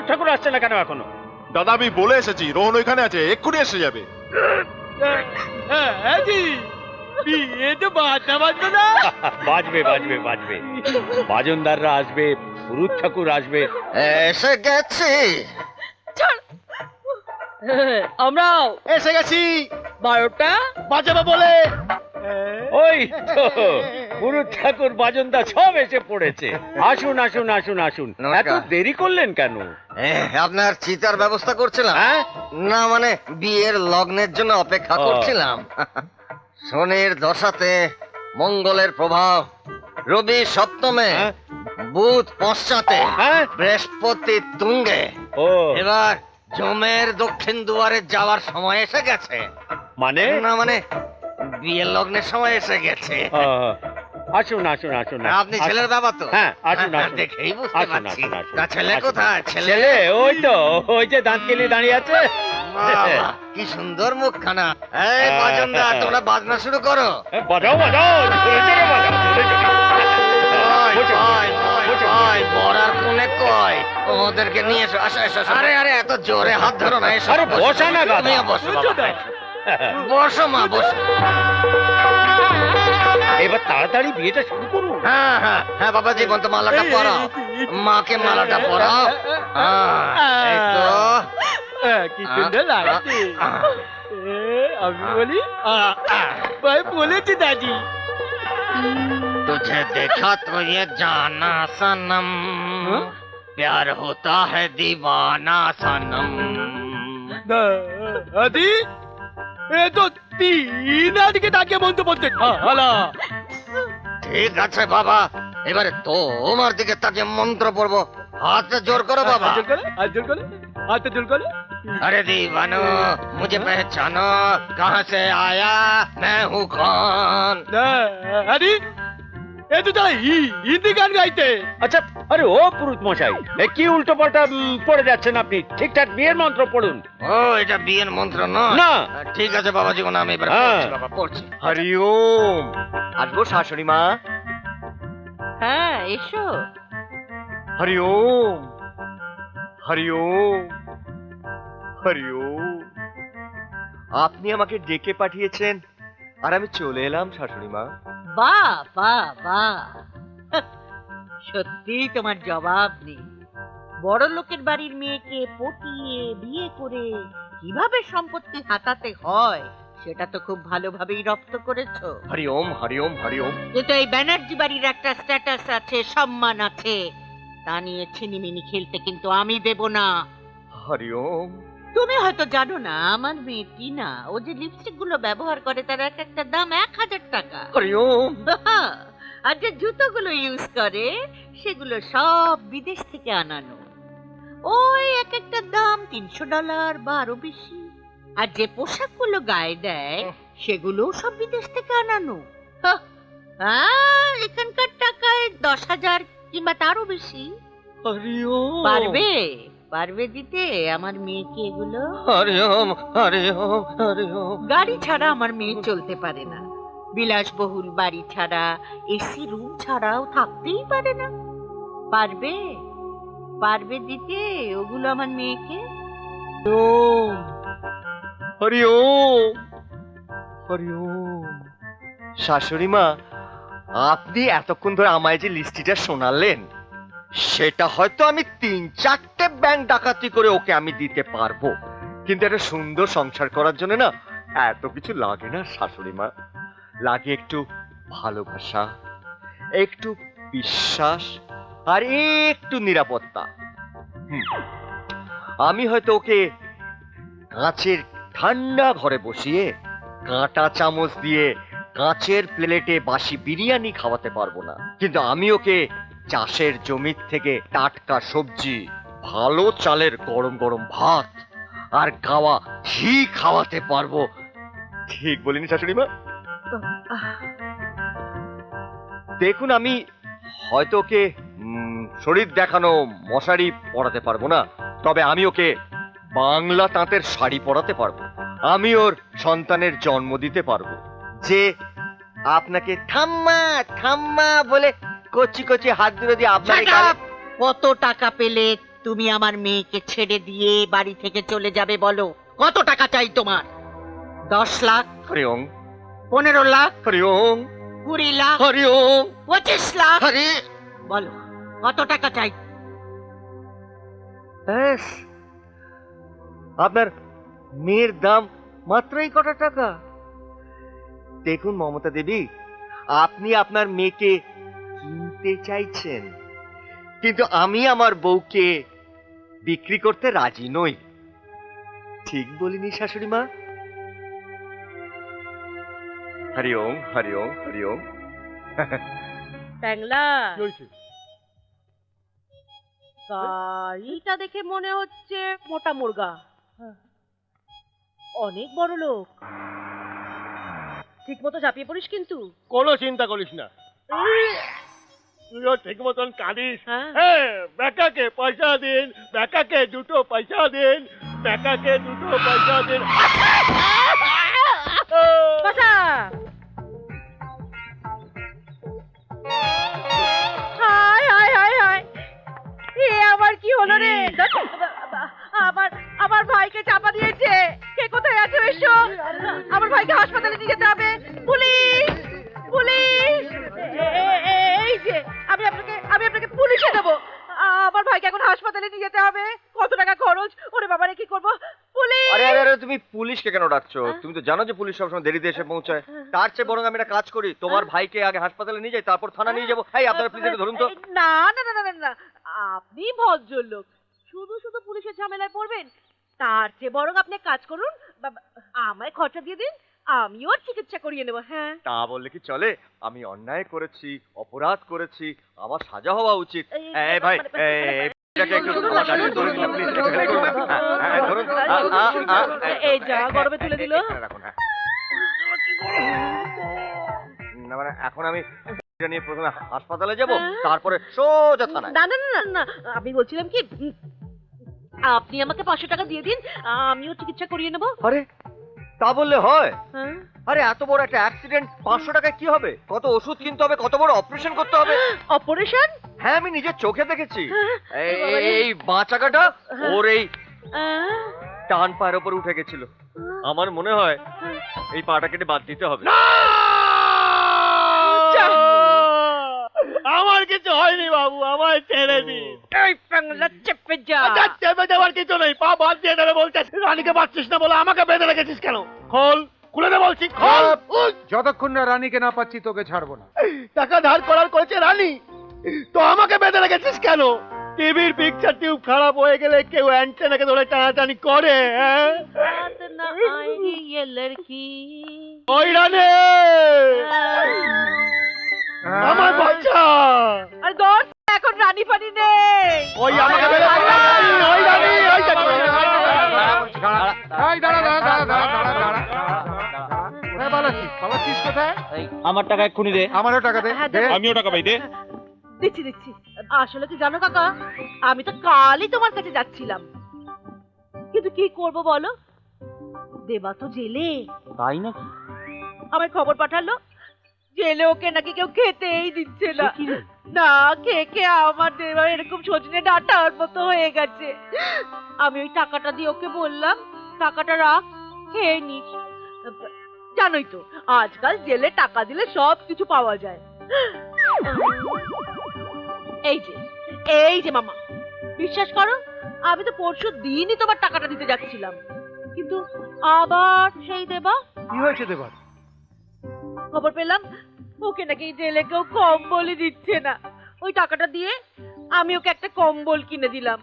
ঠাকুর আসছে না কেন এখনো? দাদা আমি বলে এসেছি রোহন ওইখানে আছে, এক্ষুনি এসে যাবে। বাজবে বাজবে বাজবে, বাজনদাররা আসবে, পুরুত ঠাকুর আসবে। এসে গেছি। আমরাও এসে গেছি 12টা বাজাবো বলে। ওই তো পুরুত ঠাকুর বাজনদা সব এসে পড়েছে। আসুন আসুন আসুন আসুন, এত নমস্কার। দেরি করলেন কেন? আপনার চিতার ব্যবস্থা করছিলাম। হ্যাঁ না মানে বিয়ের লগ্নের জন্য অপেক্ষা করছিলাম। শনির দশাতে মঙ্গলের প্রভাব, রবি সপ্তমে, হ্যাঁ? বুধ পশ্চাতে, হ্যাঁ? বৃহস্পতি তুঙ্গে। ও এবার জমের দক্ষিণ দুয়ারে যাওয়ার সময় এসে গেছে। মানে না মানে বিয়ের লগ্নের সময় এসে গেছে। আসুন আসুন আসুন আপনি ছেলের বাবা তো? হ্যাঁ আসুন আসুন দেখেই বুঝতে আসুন, পারছি। আসুন, আসুন, তা ছেলে আসুন। কোথায়? ছেলে ওই তো, ওই যে দাঁত কেলে দাঁড়িয়ে আছে। বাবা, কি সুন্দর মুখখানা। এই বাজনদা, তোমরা বাজনা শুরু করো। বাজাও বাজাও, জোরে জোরে বাজাও, জোরে জোরে। বসো, বসো, বসো। বড়ার কোনে কয় ওদেরকে নিয়ে এসো। আসো এসো এসো। আরে আরে এত জোরে হাত ধরো না। এসো আরে বসো, বসা না, বসো। গাধা। তুমিও বসো বাবা। বসো মা, বসো। এবার তাড়াতাড়ি বিয়েটা শুরু করুন। হ্যাঁ হ্যাঁ হ্যাঁ বাবাজি, বলতো মালাটা পরাও। মাকে মালাটা পরাও। এই তো। কি সুন্দর লাগছে। আমি বলি ভাই বলেছি দাদি। तुझे देखा तो ये जाना सनम, प्यार होता है दीवाना सनम। দাদি এ তো 3 দিকে তাকিয়ে মন্ত্র বলছে। হালা ঠিক আছে বাবা, এবারে তোমার দিকে তাকিয়ে মন্ত্র পড়বো। হাত জোর করো বাবা। জোর করে, হাত জোর করে, হাত জোর করে। अरे दीवानो, मुझे पहचानो, कहाँ से आया, मैं हूँ कौन। আরে এ তো তাই হিন্দি গান গাইতে। আচ্ছা, আরে ও পুরুত মশাই, এ কি উল্টো পাল্টা পড়ে যাচ্ছেন আপনি? ঠিকঠাক বিয়ের মন্ত্র পড়ুন। ও এটা বিয়ের মন্ত্র নয়? না। ঠিক আছে বাবাজি, কোন আমি এবার হ্যাঁ। পড়ছি বাবা, পড়ছি। হরি ওম। আসবো শাশুড়ি মা? হ্যাঁ এসো। হরি ওম, হরি ওম, হরি ওম। আপনি আমাকে ডেকে পাঠিয়েছেন আর আমি চলে এলাম শাশুড়ি মা। বাহ বাহ বাহ, সত্যি তোমার জবাব নেই। বড় লোকের বাড়ির মেয়েকে পটিয়ে বিয়ে করে কিভাবে সম্পত্তি হাতাতে হয় সেটা তো খুব ভালোভাবেই রপ্ত করেছো। হরি ওম, হরি ওম, হরি ওম। কিন্তু এই ব্যানার্জি বাড়ির একটা স্ট্যাটাস আছে, সম্মান আছে, তা নিয়ে ছিনিমিনি খেলতে কিন্তু আমি দেব না। হরি ওম। তুমি হয়তো জানো না, আমার মেয়ে টিনা, ও যে লিপস্টিক গুলো ব্যবহার করে তার এক একটা দাম 1000 টাকা। হরি ওম। আর যে জুতোগুলো ইউজ করে সেগুলো সব বিদেশ থেকে আনানো। ওই এক একটা দাম $300 বা আরো বেশি। আর যে পোশাকগুলো গায়ে দেয় সেগুলো সব বিদেশ থেকে আনানো। এখানকার টাকায় 10,000 কিংবা তারও বেশি। হরি ওম। পারবে পারবে দিতে আমার মেয়েকে এগুলো? হরি ওম, হরি ওম, হরি ওম। গাড়ি ছাড়া আমার মেয়ে চলতে পারে না, বিলাসবহুল বাড়ি ছাড়া, এসি রুম ছাড়াও থাকতেই পারে না। পারবে পারবে দিতে ওগুলো আমার মেয়েকে? হরি ওম, হরি ওম। শাশুড়ি মা, আপনি এতক্ষণ ধরে আমায় যে লিস্টিটা শোনালেন সেটা হয়তো আমি 3-4টে ব্যাংক ডাকাতি করে ওকে আমি দিতে পারবো, কিন্তু একটা সুন্দর সংসার করার জন্য না এত কিছু লাগে না শাশুড়ি মা। লাগে একটু ভালোবাসা, একটু বিশ্বাস আর একটু নিরাপত্তা। আমি হয়তো ওকে কাঁচের ঠান্ডা ঘরে বসিয়ে কাঁটা চামচ দিয়ে কাঁচের প্লেটে বাসি বিরিয়ানি খাওয়াতে পারবো না, কিন্তু আমি ওকে চাষের জমি থেকে টাটকা সবজি, ভালো চালের গরম গরম ভাত আর গাওয়া ঘি খাওয়াতে পারবো। ঠিক বলিনি শাশুড়ি মা? দেখুন, আমি হয়তো ওকে শরীর দেখানো মশারি পরাতে পারবো না, তবে আমি ওকে বাংলা তাঁতের শাড়ি পরাতে পারবো। আমি ওর সন্তানের জন্ম দিতে পারবো, যে আপনাকে ঠাম্মা ঠাম্মা বলে কচি কচি হাত ধরে দিয়ে আপনার কত টাকা পেলে তুমি আমার মেয়েকে ছেড়ে দিয়ে বাড়ি থেকে চলে যাবে বলো। কত টাকা চাই তোমার? 10 লাখ, হরি ওম 15 লাখ, হরি ওম 20 লাখ, হরি ওম 25 লাখ? হরি। বলো কত টাকা চাই? ব্যাস, আপনার মেয়ের দাম মাত্রই কত টাকা? দেখুন মমতা দেবী, আপনি আপনার মেয়েকে কিনতে চাইছেন, কিন্তু আমি আমার বউকে বিক্রি করতে রাজি নই। ঠিক বলিনি শাশুড়ি মা? হরি ওম হরি ওম হরি ওম। ট্যাংলা, কি হয়েছে? গাড়িটা দেখে মনে হচ্ছে মোটা মুরগা, অনেক বড় লোক। ঠিক মতো ঝাঁপিয়ে পড়িস কিন্তু। কোনো চিন্তা করিস না, তুইও ঠিক মতন কাঁদিস। হ্যাঁ। বেকাকে পয়সা দিন, বেকাকে 2টো পয়সা দিন, বেকাকে 2টো পয়সা দিন। বাসা। হায় হায় হায় হায়, এ আবার কি হলো রে? আমার ভাইকে চাপা দিয়েছে। কে কোথায় আছে এসো, আমার ভাইকে হাসপাতালে নিয়ে যেতে হবে। পুলিশ পুলিশ, এই যে আমি আপনাকে পুলিশে দেবো। আমার ভাইকে এখন হাসপাতালে নিয়ে যেতে হবে। কত টাকা খরচ? ওরে বাবা রে, কি করবো? পুলিশ! আরে আরে আরে, তুমি পুলিশকে কেন ডাকছো? তুমি তো জানো যে পুলিশ সবসময় দেরিতে এসে পৌঁছায়। তার চেয়ে বরং আমি একটা কাজ করি, তোমার ভাইকে আগে হাসপাতালে নিয়ে যাই, তারপর থানা নিয়ে যাবো। এই আপনারা প্লিজ একটু ধরুন তো। না না না না না, আপনি ভদ্রলোক, শুধু শুধু পুলিশের ঝামেলায় পড়বেন। তার চেয়ে বরং আপনি এক কাজ করুন, আমায় খরচা দিয়ে দিন, আমিও চিকিৎসা করিয়ে নেবো। হ্যাঁ, তা বললে কি চলে? আমি অন্যায় করেছি, অপরাধ করেছি, আমার সাজা হওয়া উচিত। এই ভাই, এটাকে একটু আমার গাড়িতে ধরে দিন প্লিজ, একটু হেল্প করুন। হ্যাঁ ধরুন। এই যা গরমে তুলে দিল। রাখুন। হ্যাঁ না মানে এখন আমি এটা নিয়ে প্রথমে হাসপাতালে যাব, তারপরে সোজা থানায়। না না না না না, আমি বলছিলাম কি, আপনি আমাকে 500 টাকা দিয়ে দিন, আমিও চিকিৎসা করিয়ে নেবো। আরে তা বললে হয়? হ্যাঁ। আরে এত বড় একটা অ্যাক্সিডেন্ট, 500 টাকায় কি হবে? কত ওষুধ কিনতে হবে, কত বড় অপারেশন করতে হবে। অপারেশন? হ্যাঁ আমি নিজের চোখে দেখেছি। এই বাঁচাকাটা ওর এই টান পায়ের উপর উঠে গেছিল। আমার মনে হয় এই পাটা কেটে বাদ দিতে হবে। আমার কিছু হয়নি বাবু, আমায় ছেড়ে দিন। এই পাগলা, চেপে যা। চেপে দেওয়ার কিছু নেই, পা বাদ দিয়ে দেবে বলছে। রানীকে পাচ্ছিস না বলে আমাকে বেঁধে রেখেছিস কেন? খোল, খুলে দে বলছি, খোল। যতক্ষণ না রানীকে না পাচ্ছি তোকে ছাড়বো না। টাকা ধার করার করেছে রানী, তো আমাকে বেঁধে রেখেছিস কেন? টিভির পিকচার টিউব খারাপ হয়ে গেলে কেউ অ্যান্টেনাকে ধরে টানাটানি করে, হ্যাঁ? बात ना आएगी ये लड़की। ওই রানী আমার বাচ্চা, আরে দোষ, এখন রানী ফানি নেই। ওই আমাকে বেঁধে রানী, ওই রানী, ওই এই দাঁড়া দাঁড়া দাঁড়া দাঁড়া দাঁড়া দাঁড়া। কোথায় পালাচ্ছিস? পালাচ্ছিস কোথায়? আমার টাকা এক্ষুনি দে। আমারও টাকা দে। হ্যাঁ, দে। দেবো। আমিও টাকা পাই, দে। দিচ্ছি দিচ্ছি। আসলে কি জানো কাকা, আমি তো কালই তোমার কাছে যাচ্ছিলাম, কিন্তু কি করব বলো, দেবা তো জেলে। তাই নাকি? আমায় খবর পাঠালো জেলে ওকে নাকি কেউ খেতেই দিচ্ছে না। না খেয়ে খেয়ে আমার দেবা এরকম সজনে ডাঁটার মতো হয়ে গেছে। আমি ওই টাকাটা দিয়ে ওকে বললাম, টাকাটা রাখ, খেয়ে নিস। জানোই তো আজকাল জেলে টাকা দিলে সব কিছু পাওয়া যায়। এই যে মামা, বিশ্বাস করো, আমি তো পরশু দিনই তোমার টাকাটা দিতে যাচ্ছিলাম, কিন্তু আবার সেই দেবা। কি হয়েছে দেবার? খবর পেলাম ওকে নাকি জেলে কেউ কম্বলই দিচ্ছে না। ওই টাকাটা দিয়ে আমি ওকে একটা কম্বল কিনে দিলাম।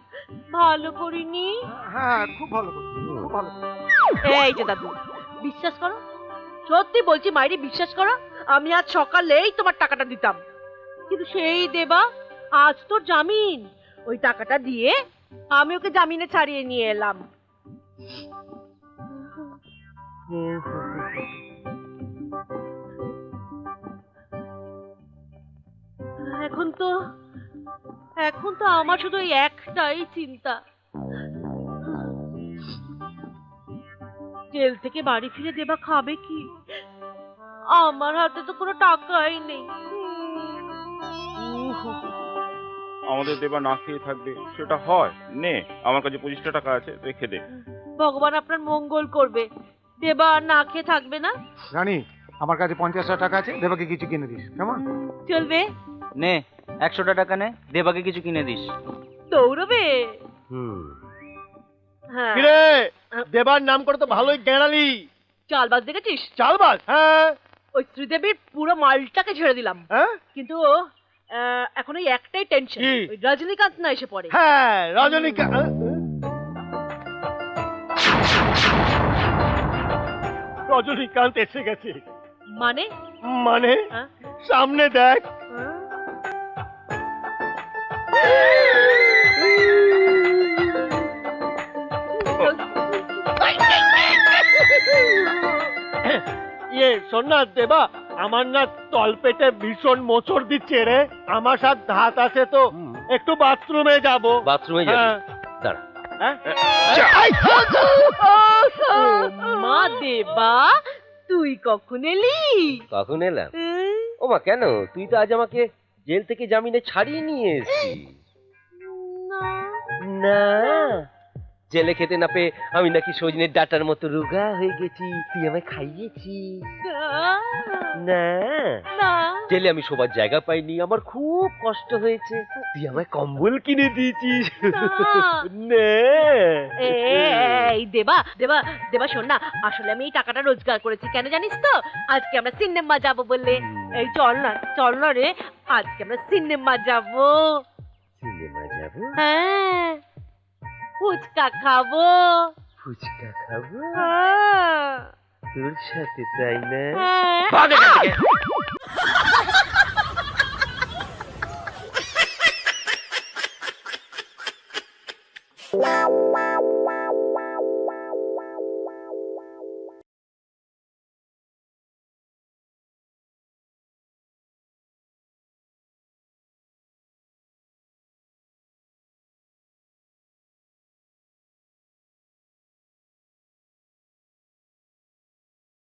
ভালো করিনি? হ্যাঁ খুব ভালো করেছিস, খুব ভালো। এই যে দাদু, বিশ্বাস করো, সত্যি বলছি মাইরি, বিশ্বাস করো, আমি আজ সকালেই তোমার টাকাটা দিতাম, কিন্তু সেই দেবা আজ তোর জামিন। ওই টাকাটা দিয়ে আমি ওকে জামিনে ছাড়িয়ে নিয়ে এলাম। এখন তো আমার শুধু ওই একটাই চিন্তা, জেল থেকে বাড়ি ফিরে দেবা খাবে কি? আমার হাতে তো কোনো টাকাই নেই। আমাদের দেবা না খেয়ে থাকবে, সেটা হয়? নে, আমার কাছে 25টা টাকা আছে, রেখে দে। ভগবান আপনার মঙ্গল করবে। দেবা আর না খেয়ে থাকবে না। রানী, আমার কাছে 50টা টাকা আছে, দেবাকে কিছু কিনে দিস, কেমন? চলবে? নে 100টা টাকা নে, দেবাকে কিছু কিনে দিস। দৌড়বে? হ্যাঁ। কিরে দেবার নাম করে তো ভালোই গেঁড়ালি। চালবাজ দেখেছিস? চালবাজ? হ্যাঁ। ওই শ্রীদেবীর পুরো মালটাকে ছেড়ে দিলাম, হ্যাঁ কিন্তু এখন ওই একটাই টেনশন, কি? ওই রজনীকান্ত না এসে পড়ে। হ্যাঁ রজনীকান্ত। রজনীকান্ত এসে গেছে। মানে? মানে হ্যাঁ? সামনে দেখ। ইয়ে শোন না দেবা, আমার না তলপেটে ভীষণ মোচড় দিচ্ছে রে। আমার সাথে ধাত আছে তো, একটু বাথরুমে যাব। বাথরুমে যাবি? দাঁড়া। মা দেবা, তুই কখন এলি? কখন এলাম? ও মা, কেন? তুই তো আজ আমাকে জেল থেকে জামিনে ছাড়িয়ে নিয়ে এসেছিস। না, জেলে খেতে না পেয়ে আমি নাকি সজনের ডাটার মতো রোগা হয়ে গেছি, তুই আমায় খাইয়েছিস। না, না, জেলে আমি শোবার জায়গা পাইনি, আমার খুব কষ্ট হয়েছে, তুই আমায় কম্বল কিনে দিয়েছিস। না। এই দেবা দেবা দেবা, শোন না, আসলে আমি এই টাকাটা রোজগার করেছি, কেন জানিস তো? আজকে আমরা সিনেমা যাব বলে। এই চল না রে, আজকে আমরা সিনেমা যাব। সিনেমা যাবো? হ্যাঁ, ফুচকা খাবো। ফুচকা খাবো হ্যাঁ, তোর সাথে, তাই না? হ্যাঁ। ভাগ এখান থেকে। Wow, wow.